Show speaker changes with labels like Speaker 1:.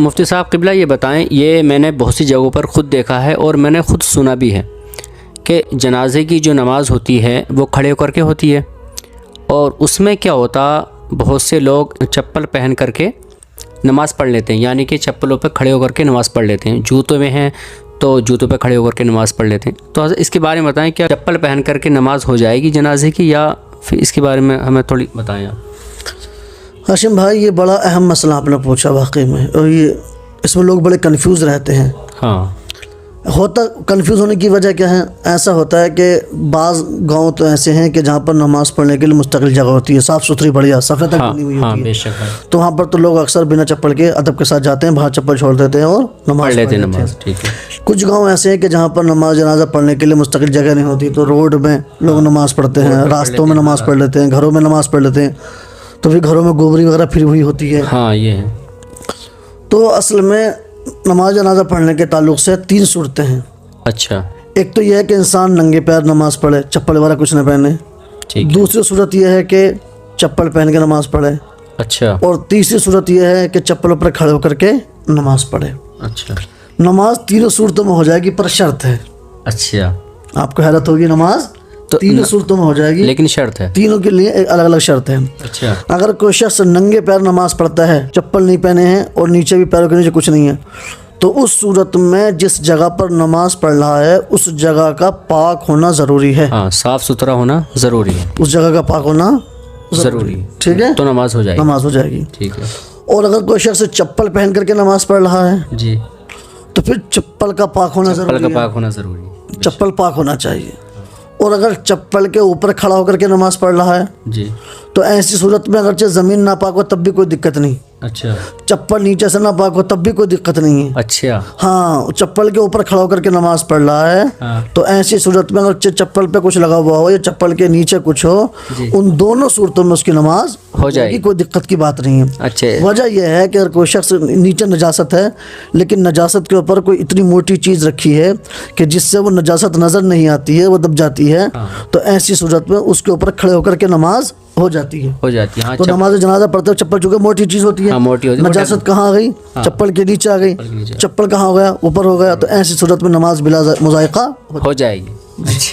Speaker 1: مفتی صاحب قبلہ یہ بتائیں، یہ میں نے بہت سی جگہوں پر خود دیکھا ہے اور میں نے خود سنا بھی ہے کہ جنازے کی جو نماز ہوتی ہے وہ کھڑے ہو کر کے ہوتی ہے، اور اس میں کیا ہوتا، بہت سے لوگ چپل پہن کر کے نماز پڑھ لیتے ہیں، یعنی کہ چپلوں پہ کھڑے ہو کر کے نماز پڑھ لیتے ہیں، جوتوں میں ہیں تو جوتوں پہ کھڑے ہو کر کے نماز پڑھ لیتے ہیں۔ تو اس کے بارے میں بتائیں، کیا چپل پہن کر کے نماز ہو جائے گی جنازے کی، یا پھر اس کے بارے میں ہمیں تھوڑی بتائیں آپ۔
Speaker 2: ہاشم بھائی، یہ بڑا اہم مسئلہ آپ نے پوچھا واقعی میں، اور یہ اس میں لوگ بڑے کنفیوز رہتے ہیں۔
Speaker 1: ہاں،
Speaker 2: ہوتا کنفیوز ہونے کی وجہ کیا ہے؟ ایسا ہوتا ہے کہ بعض گاؤں تو ایسے ہیں کہ جہاں پر نماز پڑھنے کے لیے مستقل جگہ ہوتی ہے، صاف ستھری بڑھیا صفائی تک بنی ہوئی ہوتی ہے،
Speaker 1: بے شک ہے،
Speaker 2: تو وہاں پر تو لوگ اکثر بنا چپل کے ادب کے ساتھ جاتے ہیں، باہر چپل چھوڑ دیتے ہیں اور نماز
Speaker 1: پڑھ لیتے ہیں
Speaker 2: پڑھ
Speaker 1: نماز، ٹھیک ہے۔
Speaker 2: کچھ گاؤں ایسے ہیں کہ جہاں پر نماز جنازہ پڑھنے کے لیے مستقل جگہ نہیں ہوتی، تو روڈ میں لوگ نماز پڑھتے ہیں، راستوں میں نماز پڑھ لیتے ہیں، گھروں میں نماز پڑھ لیتے ہیں، تو پھر گھروں میں گوبری وغیرہ پھری ہوئی ہوتی ہے۔
Speaker 1: ہاں، یہ ہے۔
Speaker 2: تو اصل میں نماز جنازہ پڑھنے کے تعلق سے 3 صورتیں ہیں۔
Speaker 1: اچھا،
Speaker 2: ایک تو یہ ہے کہ انسان ننگے پیر نماز پڑھے، چپل وغیرہ کچھ نہ پہنے۔
Speaker 1: ٹھیک ہے۔
Speaker 2: دوسری صورت یہ ہے کہ چپل پہن کے نماز پڑھے،
Speaker 1: اچھا،
Speaker 2: اور تیسری صورت یہ ہے کہ چپلوں پر کھڑے ہو کر کے نماز پڑھے۔
Speaker 1: اچھا،
Speaker 2: نماز تینوں صورتوں میں ہو جائے گی، پر شرط ہے،
Speaker 1: اچھا،
Speaker 2: آپ کو حیرت ہوگی، نماز
Speaker 1: تو
Speaker 2: تینوں صورتوں میں ہو جائے گی،
Speaker 1: لیکن شرط ہے۔
Speaker 2: تینوں کے لیے ایک الگ الگ شرط ہے۔
Speaker 1: اچھا،
Speaker 2: اگر کوئی شخص ننگے پیر نماز پڑھتا ہے، چپل نہیں پہنے ہیں اور نیچے بھی پیروں کے نیچے کچھ نہیں ہے، تو اس صورت میں جس جگہ پر نماز پڑھ رہا ہے اس جگہ کا پاک ہونا ضروری ہے،
Speaker 1: ہاں، صاف ستھرا ہونا ضروری ہے،
Speaker 2: اس جگہ کا پاک ہونا
Speaker 1: ضروری ہے،
Speaker 2: ٹھیک ہے،
Speaker 1: تو نماز ہو جائے گی۔
Speaker 2: نماز ہو جائے گی۔
Speaker 1: ٹھیک ہے
Speaker 2: اور اگر کوئی شخص چپل پہن کر کے نماز پڑھ رہا ہے
Speaker 1: جی،
Speaker 2: تو پھر چپل کا پاک ہونا
Speaker 1: چپل
Speaker 2: ضروری
Speaker 1: کا
Speaker 2: ہے،
Speaker 1: پاک ہونا ضروری ہے۔
Speaker 2: چپل پاک ہونا چاہیے۔ اور اگر چپل کے اوپر کھڑا ہو کر کے نماز پڑھ رہا ہے
Speaker 1: جی،
Speaker 2: تو ایسی صورت میں اگرچہ زمین ناپاک ہو تب بھی کوئی دقت نہیں،
Speaker 1: اچھا،
Speaker 2: چپل نیچے سے ناپاک ہو تب بھی کوئی دقت نہیں ہے۔
Speaker 1: اچھا،
Speaker 2: ہاں، چپل کے اوپر کھڑا ہو کر کے نماز پڑھ رہا ہے
Speaker 1: ہاں،
Speaker 2: تو ایسی صورت میں اگر چپل پہ کچھ لگا ہوا ہو یا چپل کے نیچے کچھ ہو،
Speaker 1: جی،
Speaker 2: ان دونوں صورتوں میں اس کی نماز
Speaker 1: ہو جائے گی،
Speaker 2: کوئی دقت کی بات نہیں ہے۔
Speaker 1: اچھا،
Speaker 2: وجہ یہ ہے کہ اگر کوئی شخص نیچے نجاست ہے لیکن نجاست کے اوپر کوئی اتنی موٹی چیز رکھی ہے کہ جس سے وہ نجاست نظر نہیں آتی ہے، وہ دب جاتی ہے، تو ایسی صورت میں اس کے اوپر کھڑے ہو کر کے نماز ہو جاتی ہے۔
Speaker 1: ہو جاتی ہے، ہاں،
Speaker 2: تو نماز جنازہ پڑھتے ہوئے چپل چونکہ موٹی چیز ہوتی ہے،
Speaker 1: ہاں، موٹی ہوتی ہے،
Speaker 2: نجاست کہاں آ گئی؟ چپل کے نیچے آ گئی، چپل کہاں ہو گیا؟ اوپر ہو گیا، تو ایسی صورت میں نماز بلا مذائقہ
Speaker 1: ہو جائے گی۔ اچھا۔